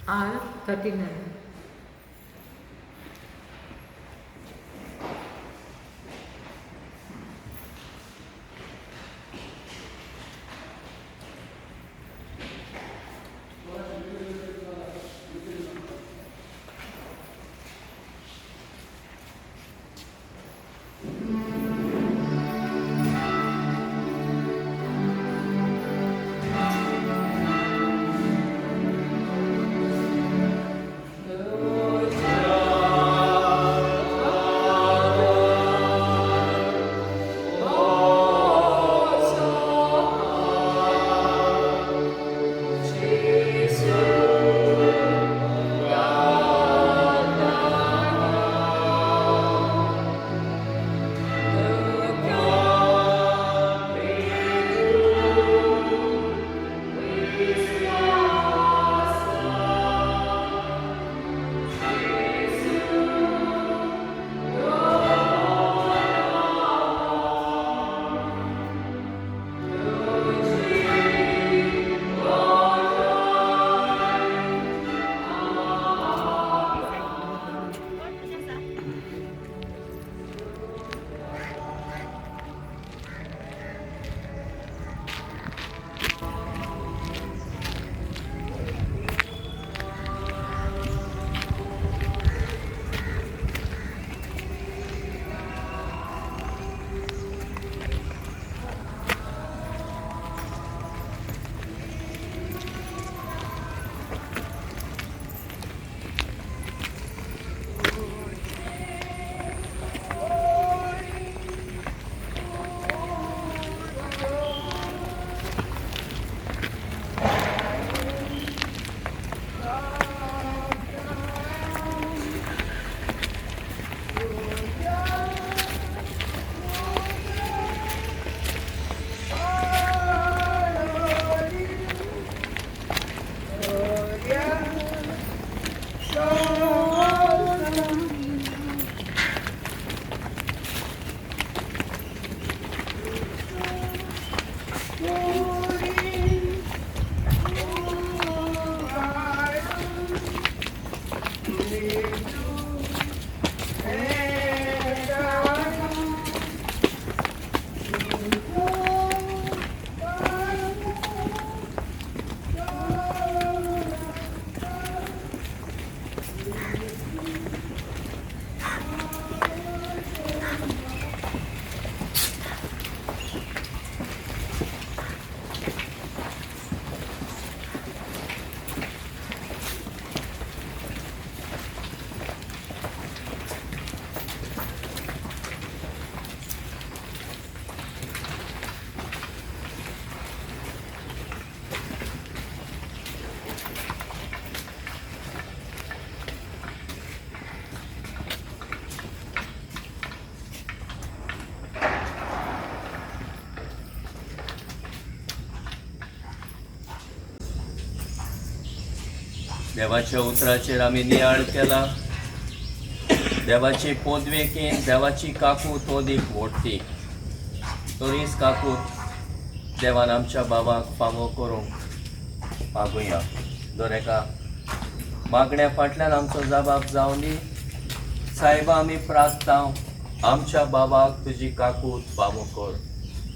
R39. देवाच्या उतराचेर आमी नियाळ केला. देवाचे पोदवेकेन देवाची काकू तोदीक व्हडटी. तोरीस काकू देवान आमच्या बाबाक फावो करूंक मागुया. दोरेका मागण्या फाटल्यान आमचो जबाब जावन दी. सायबा आमी प्रार्थना आमच्या बाबाक तुझी काकूत फावो कर.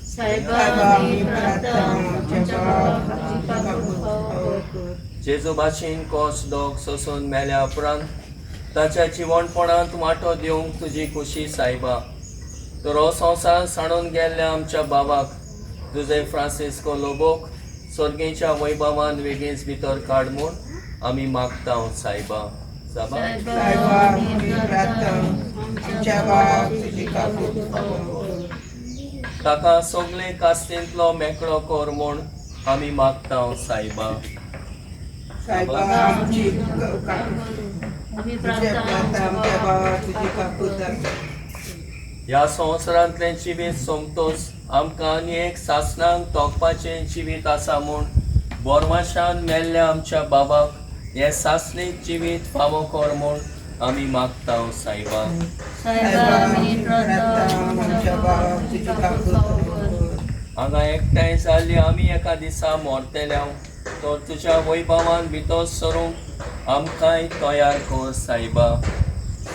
सायबा मी प्रार्थना आमच्या बाबाक तुझी काकूत फावो कर. जेजू भाशेन कोस दोग सोसून मेल्या उपरांत ताच्या जिवणपणांत वांटो दिवंक तुजी खुशी सायबा. तर हो संवसार साणून गेल्ल्या आमच्या बाबाक तुजे फ्रांसिस्को लोबोक सर्गेच्या वैभवान वेगळीच भितर काड म्हूण आमी मागता सायबा. सायबा सायबा मी प्रार्थना आमच्या बाबाक तुझी काकूत फावो कर. ताका सगळे कास्तींतलो मेकळो कर म्हूण आमी मागता सायबा. सायबा आमची काकूत तुझ्या प्रार्थना आमच्या बाबाक तुझी काकूत कर. ह्या संवसारांतलें जिवीत सोमतोच आमकां आनी एक सासणांक तोंकपाचें जिवीत आसा म्हूण बोरमाशान मेल्ल्या आमच्या बाबाक हें सासणीक जिवीत फावो कर म्हूण आमी मागता सायबा. सायबा मी प्रार्थना आमच्या बाबाक तुझी काकूत फावो कर. हांगा एकठांय जाल्ली आमी एका दिसा मोरतेल्या तर तुज्या वैभवान भितर सरूंक आमकांय तयार कर सायबा.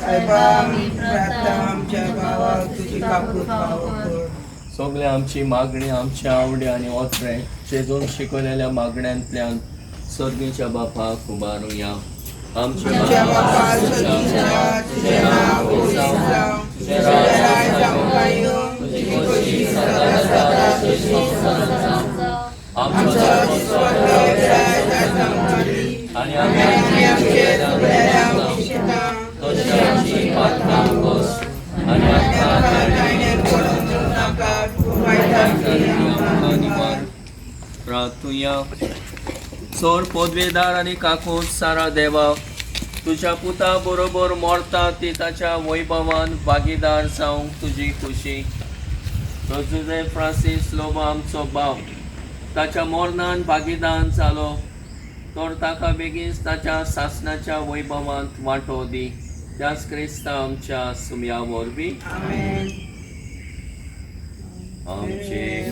सायबा मी प्रार्थना आमच्या बाबाक तुझी काकूत फावो कर. सगळे आमची मागणी आमच्या आवडी आनी ओत्रे जेजून शिकयलेल्या मागण्यांतल्यान सर्गेच्या बापाक उबारूया. तुझ्या बापा सर्गीच्या तुझे नाव उजळाव जावं. तुझे राज आमकां येवं. तुझी खोशी सदा सदा तशी संवसारांत जावं. आमचो स्वर्ग जाय आमची आनी आमी आमचेर उरलेल्या उशिता तशी आमची प्रार्थना कर आनी आमकां नायणेर पडूंक दिवं नाका. तूं वायटांतली आमकां निवार. प्रार्थुया. चोर पदवेदार आनी काकूत सारा देवा तुज्या पुता बरोबर मोरता ती ताच्या वैभवान भागीदार जावंक तुजी खुशी. तुजे फ्रांसीस लोबो आमचो भाव ताच्या मोरणान भागीदार जालो तर ताका बेगीन ताच्या सासणाच्या वैभवांत वांटो दी. त्याच क्रिस्ता आमच्या सुमया वरवीं आमेन. आमचे